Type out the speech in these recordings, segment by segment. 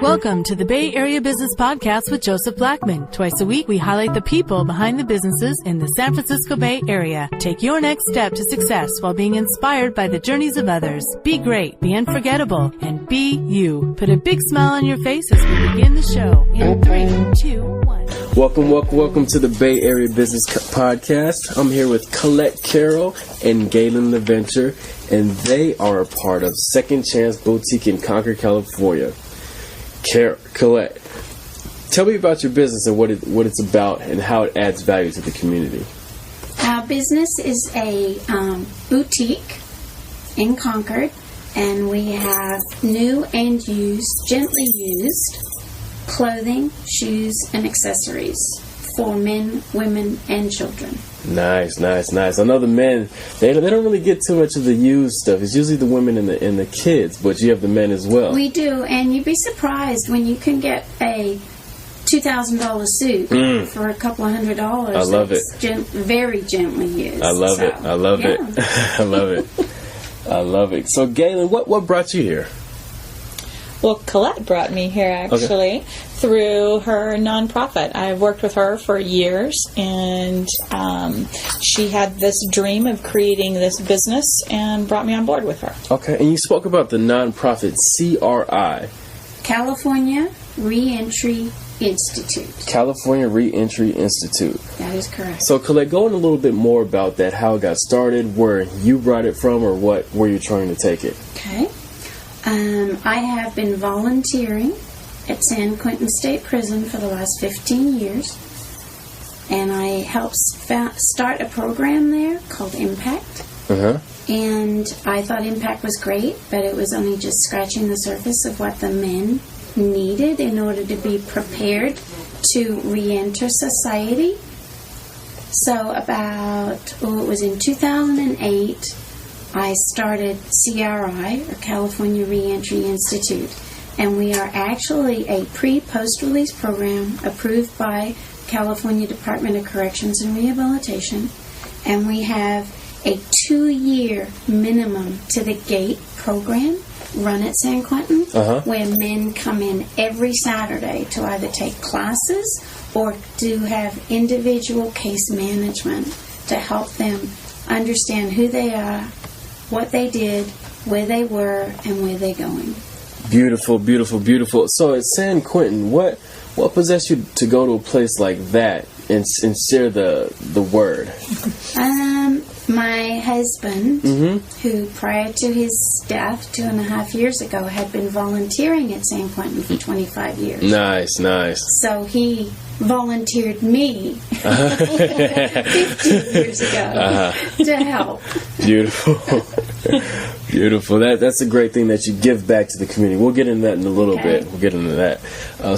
Welcome to the Bay Area Business Podcast with Joseph Blackman. Twice a week, we highlight the people behind the businesses in the San Francisco Bay Area. Take your next step to success while being inspired by the journeys of others. Be great, be unforgettable, and be you. Put a big smile on your face as we begin the show in 3, 2, 1. Welcome to the Bay Area Business Podcast. I'm here with Collette Carroll and Galen LaVenture, and they are a part of Second Chance Boutique in Concord, California. Collette, tell me about your business and what it's about and how it adds value to the community. Our business is a boutique in Concord, and we have new and used, gently used, clothing, shoes, and accessories for men, women, and children. Nice. I know the men, they don't really get too much of the used stuff. It's usually the women and the kids, but you have the men as well. We do, and you'd be surprised when you can get a $2,000 suit for a couple of $100. I love it. Very gently used. I love it. I love it. So, Galen, what brought you here? Well, Collette brought me here, actually, through her nonprofit. I've worked with her for years, and she had this dream of creating this business and brought me on board with her. Okay, and you spoke about the nonprofit CRI. California Reentry Institute. California Reentry Institute. That is correct. So, Collette, go on a little bit more about that, how it got started, where you brought it from, or where you're trying to take it. Okay. I have been volunteering at San Quentin State Prison for the last 15 years, and I helped start a program there called Impact. And I thought Impact was great, but it was only just scratching the surface of what the men needed in order to be prepared to re-enter society. So it was in 2008, I started CRI, or California Reentry Institute, and we are actually a pre-post-release program approved by California Department of Corrections and Rehabilitation, and we have a 2-year minimum to the gate program run at San Quentin, where men come in every Saturday to either take classes or to have individual case management to help them understand who they are, what they did, where they were, and where they're going. Beautiful. So at San Quentin, what possessed you to go to a place like that and share the word? My husband, who prior to his death 2.5 years ago had been volunteering at San Quentin for 25 years. Nice. So he volunteered me 15 years ago to help. Beautiful. That's a great thing that you give back to the community. We'll get into that in a little bit. We'll get into that.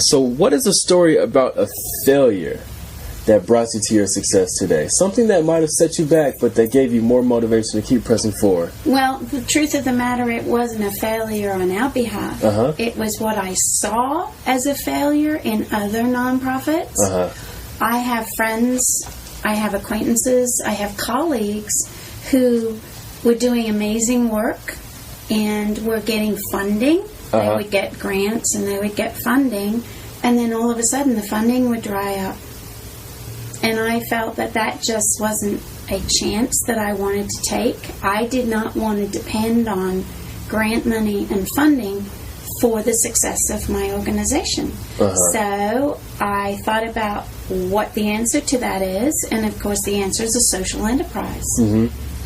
So what is a story about a failure that brought you to your success today? Something that might have set you back, but that gave you more motivation to keep pressing forward. Well, the truth of the matter, it wasn't a failure on our behalf. It was what I saw as a failure in other nonprofits. I have friends, I have acquaintances, I have colleagues who were doing amazing work and were getting funding. They would get grants and they would get funding, and then all of a sudden the funding would dry up. And I felt that just wasn't a chance that I wanted to take. I did not want to depend on grant money and funding for the success of my organization. So I thought about what the answer to that is, and of course the answer is a social enterprise.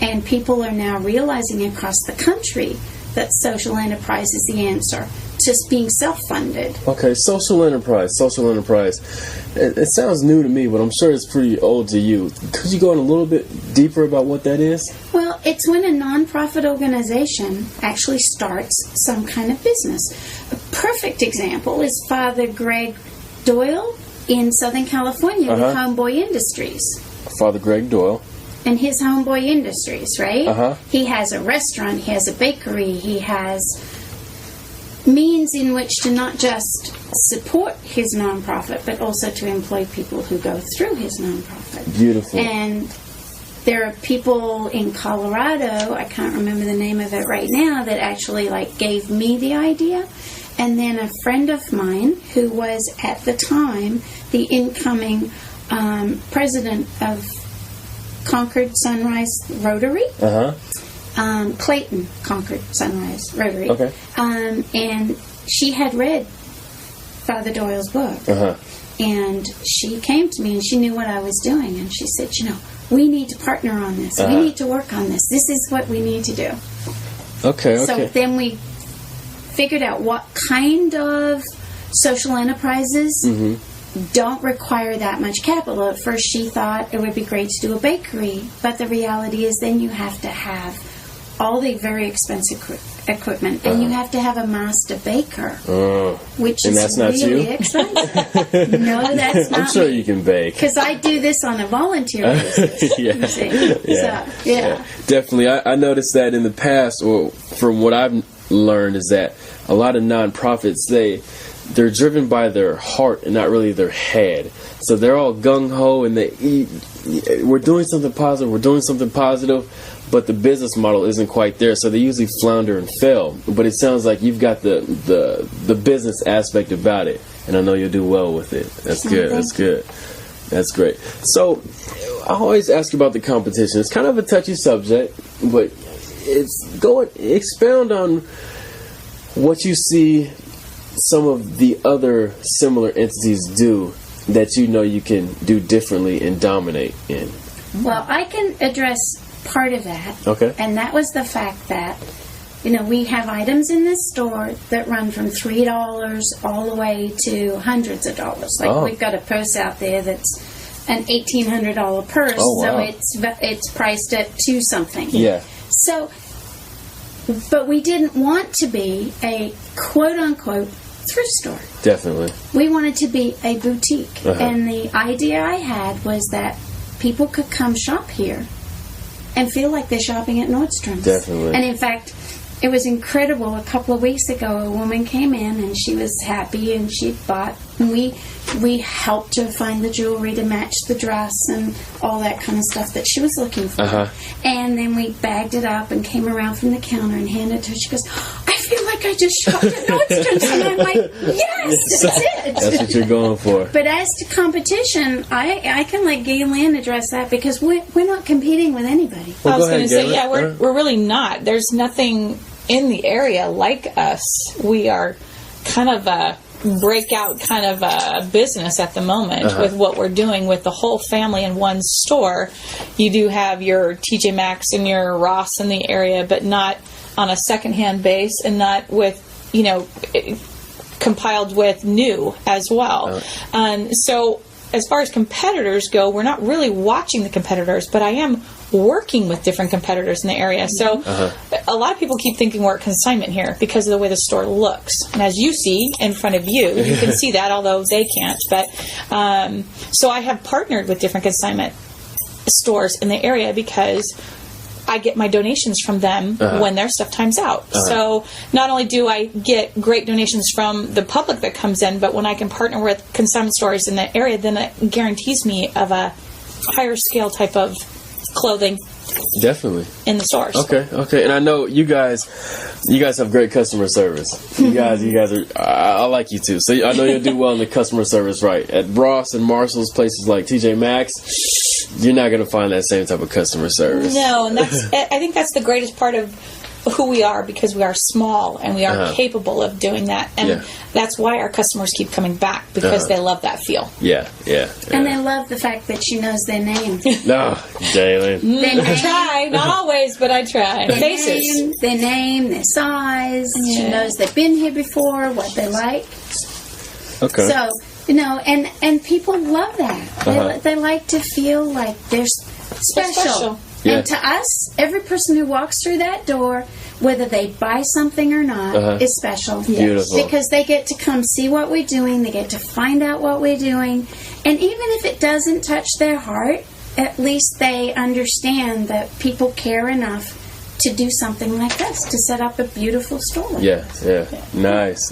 And people are now realizing across the country that social enterprise is the answer to being self-funded. Okay, social enterprise. It sounds new to me, but I'm sure it's pretty old to you. Could you go in a little bit deeper about what that is? Well, it's when a nonprofit organization actually starts some kind of business. A perfect example is Father Greg Doyle in Southern California with Homeboy Industries. Father Greg Doyle. And his Homeboy Industries, right? He has a restaurant, he has a bakery, he has means in which to not just support his nonprofit, but also to employ people who go through his nonprofit. Beautiful. And there are people in Colorado, I can't remember the name of it right now, that actually gave me the idea. and then a friend of mine who was at the time the incoming president of Concord Sunrise Rotary. Clayton Concord Sunrise Rotary. Okay. And she had read Father Doyle's book. And she came to me and she knew what I was doing. And she said, we need to partner on this. We need to work on this. This is what we need to do. Okay. So then we figured out what kind of social enterprises don't require that much capital. At first she thought it would be great to do a bakery, but the reality is then you have to have all the very expensive equipment, and you have to have a master baker, which and is that's not really you? expensive. No, that's not I'm sure me. you can bake. Because I do this on a volunteer basis. You see. Yeah. Definitely. I noticed that in the past, or from what I've learned, is that a lot of nonprofits, they're driven by their heart and not really their head. So they're all gung-ho and we're doing something positive, but the business model isn't quite there. So they usually flounder and fail. But it sounds like you've got the business aspect about it, and I know you'll do well with it. That's good. That's good. That's great. So I always ask you about the competition. It's kind of a touchy subject, but expound on what you see some of the other similar entities do that you can do differently and dominate in. Well, I can address part of that. Okay. And that was the fact that, we have items in this store that run from $3 all the way to hundreds of dollars. Like we've got a purse out there that's an $1,800 purse, so it's priced at $2 something. Yeah. So, but we didn't want to be a quote-unquote thrift store. Definitely. We wanted to be a boutique. And the idea I had was that people could come shop here and feel like they're shopping at Nordstrom's. Definitely. And in fact, it was incredible. A couple of weeks ago, a woman came in and she was happy and she bought. And we helped her find the jewelry to match the dress and all that kind of stuff that she was looking for. And then we bagged it up and came around from the counter and handed it to her. She goes, I feel like I just shopped at Nordstrom's. And I'm like, yes, that's it. That's what you're going for. But as to competition, I can let Gaylen address that because we're not competing with anybody. I was going to say, we're really not. There's nothing in the area like us. We are kind of a breakout kind of a business at the moment with what we're doing with the whole family in one store. You do have your TJ Maxx and your Ross in the area, but not on a secondhand base and not with, compiled with new as well. So as far as competitors go, we're not really watching the competitors, but I am working with different competitors in the area. So a lot of people keep thinking we're at consignment here because of the way the store looks. And as you see in front of you, you can see that, although they can't. But so I have partnered with different consignment stores in the area because I get my donations from them when their stuff times out. So not only do I get great donations from the public that comes in, but when I can partner with consignment stores in the area, then it guarantees me of a higher scale type of clothing. Definitely. In the stores. Okay. And I know you guys have great customer service. You guys are, I like you too. So I know you'll do well in the customer service, right? At Ross and Marshall's, places like TJ Maxx, you're not going to find that same type of customer service. No, and I think that's the greatest part of who we are, because we are small and we are capable of doing that. And that's why our customers keep coming back, because they love that feel. Yeah. And they love the fact that she knows their name. No, Gaylen. I try. Not always, but I try. Their name, their size. Yeah. She knows they've been here before, what they like. Okay. So, and people love that. They like to feel like they're special. Yeah. And to us, every person who walks through that door, whether they buy something or not, is special. Beautiful. Because they get to come see what we're doing, they get to find out what we're doing, and even if it doesn't touch their heart, at least they understand that people care enough to do something like this, to set up a beautiful store. Yeah. Nice.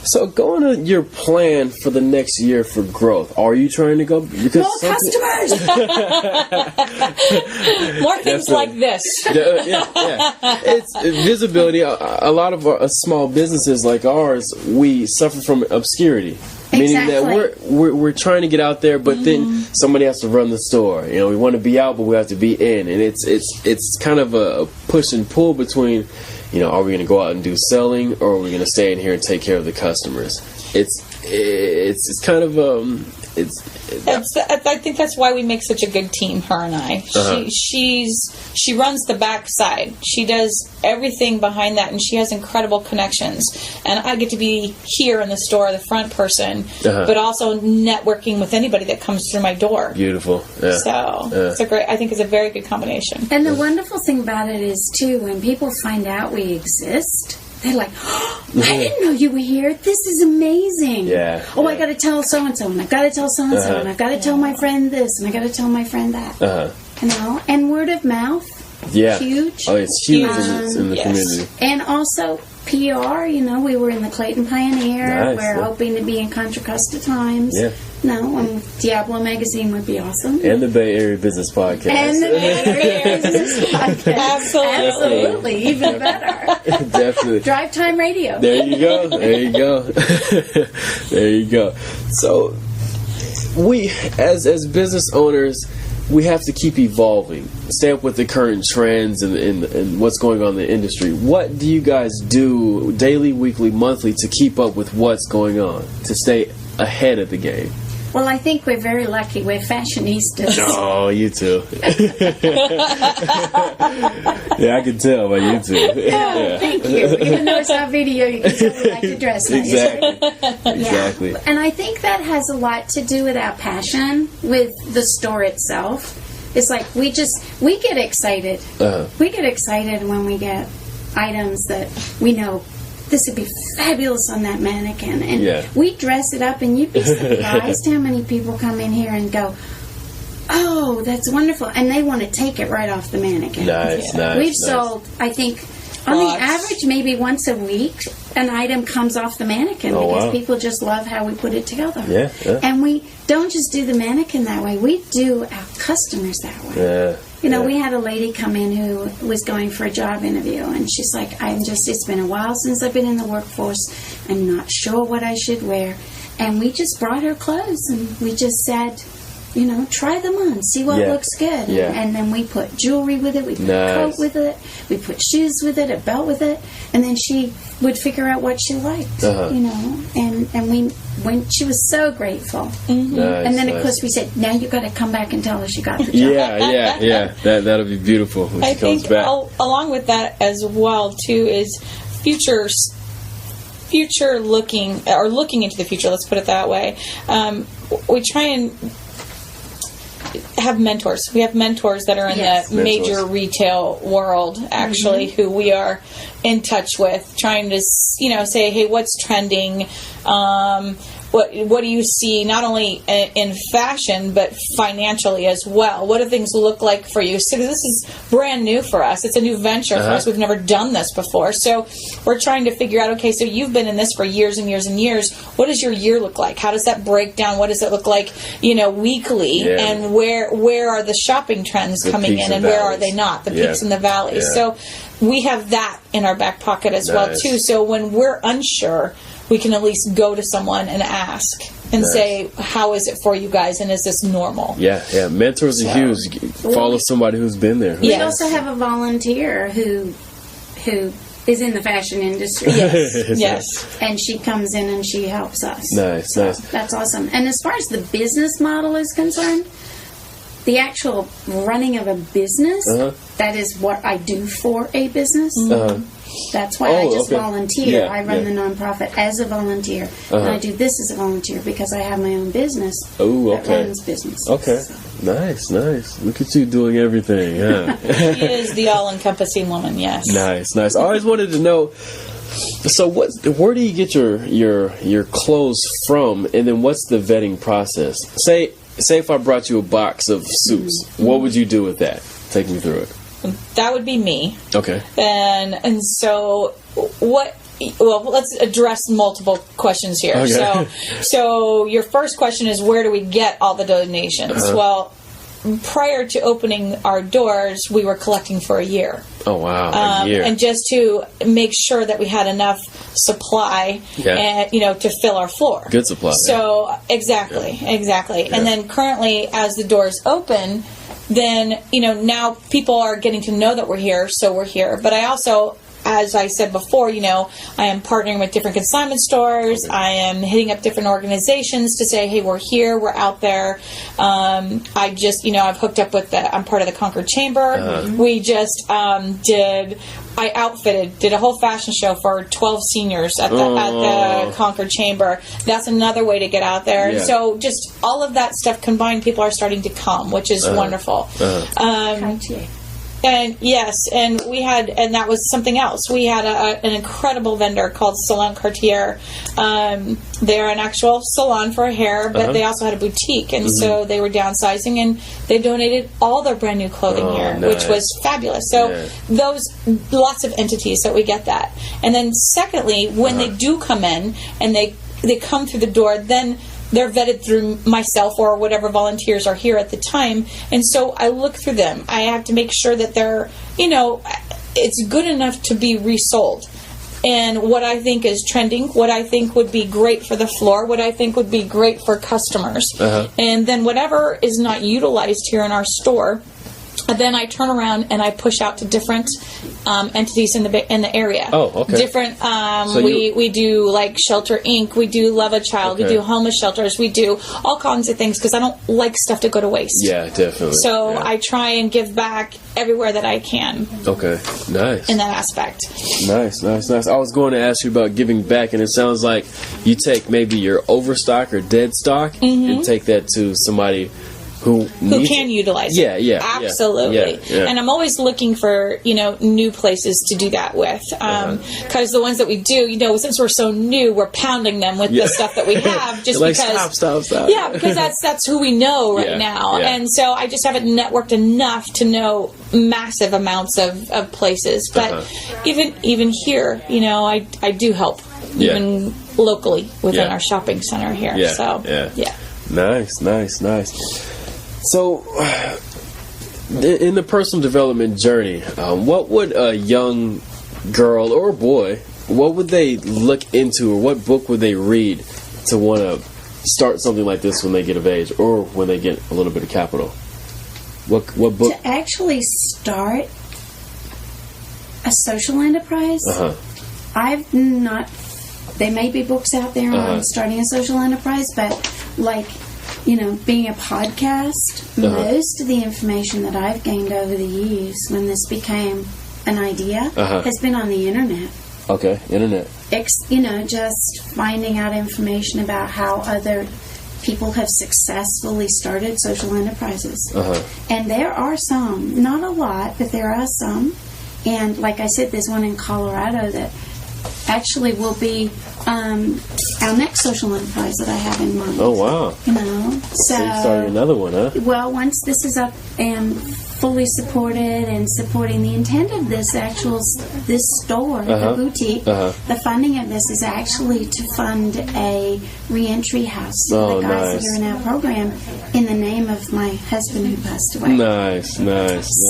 So, going to your plan for the next year for growth, are you trying to go? Because more customers! More things like this. Yeah. It's visibility. A lot of small businesses like ours, we suffer from obscurity. Meaning that we're trying to get out there, but then somebody has to run the store. We want to be out, but we have to be in, and it's kind of a push and pull between, are we going to go out and do selling, or are we going to stay in here and take care of the customers? It's kind of I think that's why we make such a good team, her and I. She runs the backside. She does everything behind that, and she has incredible connections. And I get to be here in the store, the front person, but also networking with anybody that comes through my door. Beautiful. Yeah. So I think it's a very good combination. And the wonderful thing about it is, too, when people find out we exist, they're like, oh, I didn't know you were here. This is amazing. Yeah. Oh, I got to tell so-and-so, and I've got to tell so-and-so, and I've got to tell my friend this, and I got to tell my friend that. And word of mouth. Yeah. Huge. Oh, it's huge in the community. And also PR, we were in the Clayton Pioneer. Nice, we're hoping to be in Contra Costa Times. Yeah. And Diablo Magazine would be awesome. And the Bay Area Business Podcast. And the Bay Area Business Podcast. Absolutely. Even better. Definitely. Drive Time Radio. There you go. There you go. So, we, as business owners, we have to keep evolving, stay up with the current trends and what's going on in the industry. What do you guys do daily, weekly, monthly to keep up with what's going on, to stay ahead of the game? Well, I think we're very lucky. We're fashionistas. Oh, you too. Yeah, I can tell by you too. Oh, thank you. Even though it's not video, you can tell we like to dress nice. Exactly. Yeah. And I think that has a lot to do with our passion with the store itself. It's like we get excited. We get excited when we get items that we know this would be fabulous on that mannequin. And we dress it up, and you'd be surprised how many people come in here and go, oh, that's wonderful. And they want to take it right off the mannequin. Nice. We've sold, I think, on the average, maybe once a week, an item comes off the mannequin because people just love how we put it together. Yeah. And we don't just do the mannequin that way. We do our customers that way. We had a lady come in who was going for a job interview, and she's like, it's been a while since I've been in the workforce. I'm not sure what I should wear. And we just brought her clothes, and we just said, try them on, see what looks good. And then we put jewelry with it, we put a coat with it, we put shoes with it, a belt with it, and then she would figure out what she liked, and we went, she was so grateful. And then, of course, we said, now you've got to come back and tell us you got the job. Yeah. That'll be beautiful when she comes back. Along with that as well, too, is future looking, or looking into the future, let's put it that way. We try and have mentors. We have mentors that are in the major retail world, actually, who we are in touch with, trying to, say, hey, what's trending? What do you see, not only in fashion, but financially as well? What do things look like for you? So this is brand new for us. It's a new venture for us. We've never done this before. So we're trying to figure out, okay, so you've been in this for years and years and years. What does your year look like? How does that break down? What does it look like, weekly? Yeah. And where are the shopping trends coming in, and where are they not? The peaks and the valleys. So we have that in our back pocket as well, too. So when we're unsure, we can at least go to someone and ask and say, how is it for you guys, and is this normal? Yeah. Mentors are huge. Follow somebody who's been there. We also have a volunteer who is in the fashion industry. Yes. And she comes in and she helps us. Nice. That's awesome. And as far as the business model is concerned, the actual running of a business, that is what I do for a business. That's why I just volunteer. I run the nonprofit as a volunteer. And I do this as a volunteer because I have my own business that runs business. Okay. So. Nice. Look at you doing everything. She is the all-encompassing woman, yes. Nice. I always wanted to know, so where do you get your clothes from, and then what's the vetting process? Say if I brought you a box of suits, what would you do with that? Take me through it. that would be me. Okay. And so what... Well, let's address multiple questions here. Okay. So your first question is, where do we get all the donations? Well, prior to opening our doors, we were collecting for a year. Oh, wow. A year. And just to make sure that we had enough supply, and, to fill our floor. Good supply. So, exactly. Yeah. And then currently, as the doors open, then, now people are getting to know that we're here, so we're here. But I also... As I said before, I am partnering with different consignment stores. I am hitting up different organizations to say, hey, we're here, we're out there. I just, I've hooked up with I'm part of the Concord Chamber. We just did a whole fashion show for 12 seniors at the Concord Chamber. That's another way to get out there. Yeah. And so just all of that stuff combined, people are starting to come, which is wonderful. And yes, and that was something else. We had an incredible vendor called Salon Cartier. They're an actual salon for hair, but they also had a boutique, and so they were downsizing, and they donated all their brand new clothing here, nice. which was fabulous. So those lots of entities that we get that, and then secondly, when they do come in and they come through the door, then they're vetted through myself or whatever volunteers are here at the time. And so I look through them. I have to make sure that they're, it's good enough to be resold. And what I think is trending, what I think would be great for the floor, what I think would be great for customers. And then whatever is not utilized here in our store, then I turn around and I push out to different entities in the area. Oh, okay. Different. We do like Shelter Inc. We do Love a Child. We do homeless shelters. We do all kinds of things because I don't like stuff to go to waste. Yeah, definitely. So I try and give back everywhere that I can. Okay, nice. In that aspect. Nice. I was going to ask you about giving back, and it sounds like you take maybe your overstock or dead stock and take that to somebody who can utilize it. Yeah. Absolutely. Yeah. And I'm always looking for, new places to do that with. Because the ones that we do, since we're so new, we're pounding them with the stuff that we have just like, because... Stop. Yeah, because that's who we know right now. Yeah. And so I just haven't networked enough to know massive amounts of places. But even here, I do help. Even locally within our shopping center here. Nice. So, in the personal development journey, what would a young girl or boy, what would they look into, or what book would they read to want to start something like this when they get of age, or when they get a little bit of capital? What book? To actually start a social enterprise, I've not... There may be books out there on starting a social enterprise, but being a podcast, most of the information that I've gained over the years when this became an idea has been on the internet. Okay, internet. Just finding out information about how other people have successfully started social enterprises. And there are some, not a lot, but there are some. And like I said, there's one in Colorado that actually will be our next social enterprise that I have in mind. Oh, wow. So you started another one, huh? Well, once this is up and fully supported and supporting the intent of this store, the boutique, the funding of this is actually to fund a reentry house for the guys that are in our program in the name of my husband who passed away. Nice.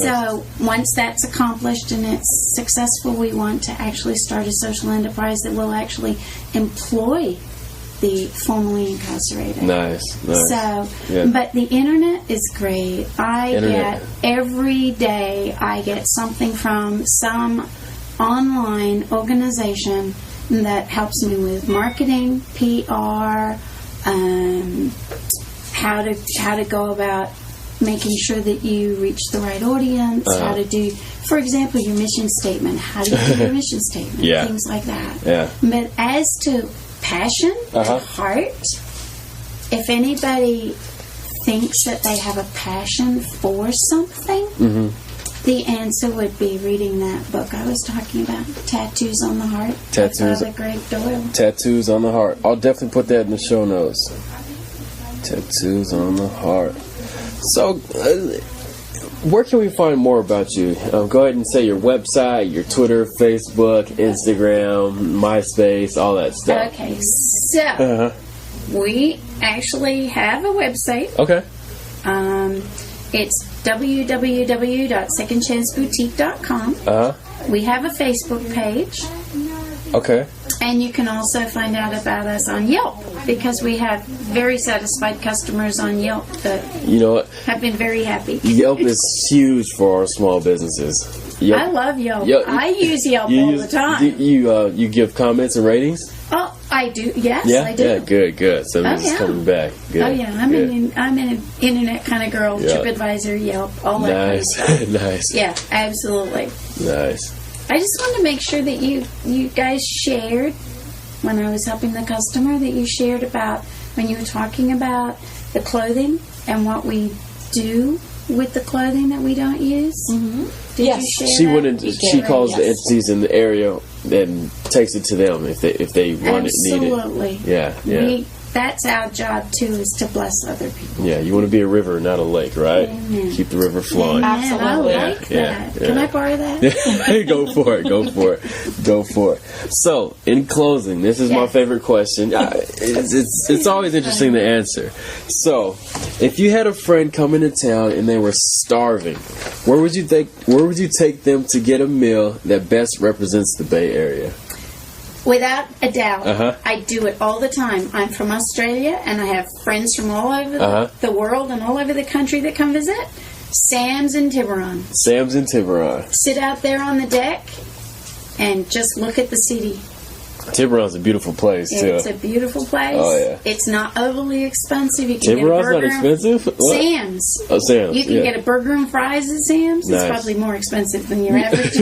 So once that's accomplished and it's successful, we want to actually start a social enterprise that will actually employ the formerly incarcerated. Nice. So, but the internet is great. Every day I get something from some online organization that helps me with marketing, PR, how to go about making sure that you reach the right audience, how to do, for example, your mission statement. How do you do your mission statement? Things like that. But as to passion, heart, if anybody thinks that they have a passion for something, the answer would be reading that book I was talking about, Tattoos on the Heart. Tattoos. By Greg Doyle. Tattoos on the Heart. I'll definitely put that in the show notes. Tattoos on the Heart. So, where can we find more about you? Go ahead and say your website, your Twitter, Facebook, Instagram, MySpace, all that stuff. Okay, so we actually have a website. Okay. It's www.secondchanceboutique.com. We have a Facebook page. Okay. And you can also find out about us on Yelp, because we have very satisfied customers on Yelp that have been very happy. Yelp is huge for our small businesses. Yelp. I love Yelp. I use Yelp all the time. You give comments and ratings? Oh, I do. Yes, yeah? I do. Yeah, good. So this is coming back. Good. Oh yeah, I'm an internet kind of girl. Yeah. TripAdvisor, Yelp, all that kind of stuff. Nice. Yeah, absolutely. Nice. I just wanted to make sure that you guys shared, when I was helping the customer, that you shared about when you were talking about the clothing and what we do with the clothing that we don't use. Mm-hmm. Did you share She calls the entities in the area and takes it to them if they want it, need it. Absolutely. Yeah. That's our job too, is to bless other people. Yeah, you want to be a river, not a lake, right? Amen. Keep the river flowing. Absolutely. I like that. Can I borrow that? Go for it. So, in closing, this is my favorite question. It's always interesting to answer. So, if you had a friend come into town and they were starving, where would you take them to get a meal that best represents the Bay Area? Without a doubt. I do it all the time. I'm from Australia, and I have friends from all over the world and all over the country that come visit. Sam's in Tiburon. Sit out there on the deck and just look at the city. Tiburon's a beautiful place, too. It's a beautiful place. Oh, yeah. It's not overly expensive. You can Tiburon's get a burger not expensive? What? Sam's. Oh, Sam's. You can get a burger and fries at Sam's. Nice. It's probably more expensive than your average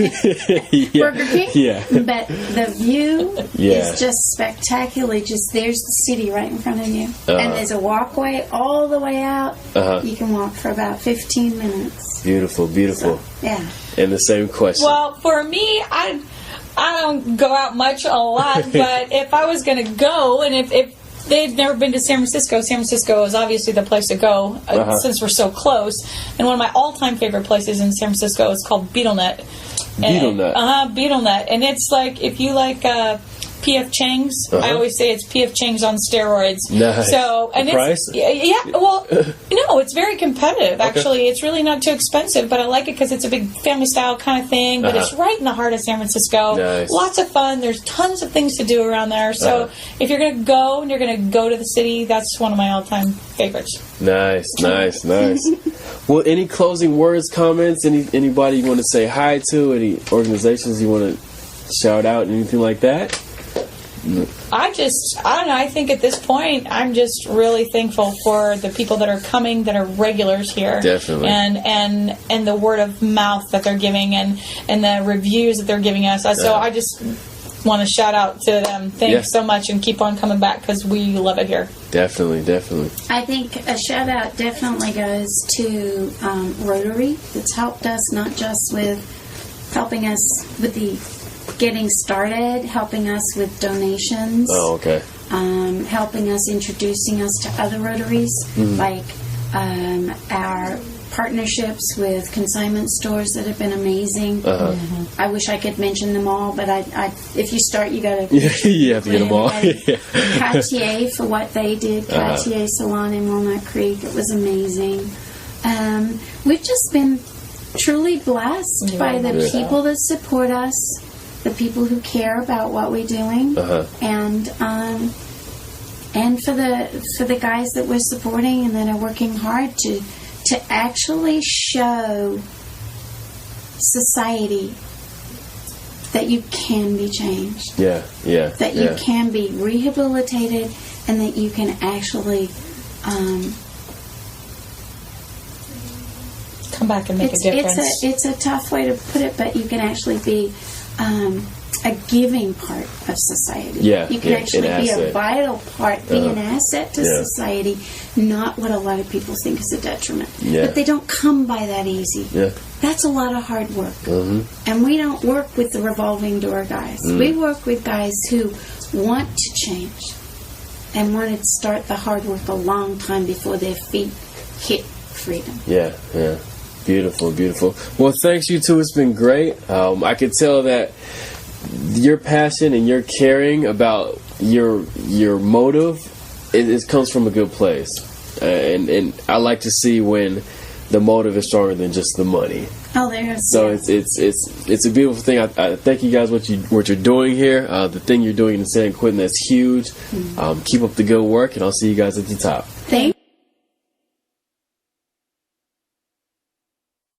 Burger King. Yeah. But the view is just spectacular. Just there's the city right in front of you. And there's a walkway all the way out. You can walk for about 15 minutes. Beautiful. So, yeah. And the same question. Well, for me, I don't go out much a lot, but if I was going to go, and if they've never been to San Francisco is obviously the place to go since we're so close. And one of my all-time favorite places in San Francisco is called BeetleNet. BeetleNet. And it's like, if you like P.F. Chang's, I always say it's P.F. Chang's on steroids. Nice. So, and the price? Well, no, it's very competitive, actually. It's really not too expensive, but I like it because it's a big family-style kind of thing, but it's right in the heart of San Francisco. Nice. Lots of fun. There's tons of things to do around there. So, if you're going to go and you're going to go to the city, that's one of my all-time favorites. Nice. Well, any closing words, comments, anybody you want to say hi to, any organizations you want to shout out, anything like that? I don't know. I think at this point, I'm just really thankful for the people that are coming, that are regulars here. Definitely. And the word of mouth that they're giving and the reviews that they're giving us. So I just want to shout out to them. Thanks so much, and keep on coming back because we love it here. Definitely. I think a shout out definitely goes to Rotary. That's helped us not just with helping us with the getting started, helping us with donations. Oh, okay. Helping us, introducing us to other Rotaries, like our partnerships with consignment stores that have been amazing. I wish I could mention them all, but if you start, you got to. You have to get them all. Cartier for what they did, Cartier Salon in Walnut Creek. It was amazing. We've just been truly blessed by the people that support us, the people who care about what we're doing, and for the guys that we're supporting and that are working hard to actually show society that you can be changed. That you can be rehabilitated, and that you can actually come back and make a difference. It's a tough way to put it, but you can actually be a giving part of society. You can actually be a vital part, be an asset to society, not what a lot of people think is a detriment. But they don't come by that easy. That's a lot of hard work. And we don't work with the revolving door guys. We work with guys who want to change and want to start the hard work a long time before their feet hit freedom. Beautiful, beautiful. Well, thanks you two. It's been great. I could tell that your passion and your caring about your motive, it comes from a good place. And I like to see when the motive is stronger than just the money. Oh, there's. So it's a beautiful thing. I thank you guys what you're doing here. The thing you're doing in San Quentin, that's huge. Keep up the good work, and I'll see you guys at the top. Thank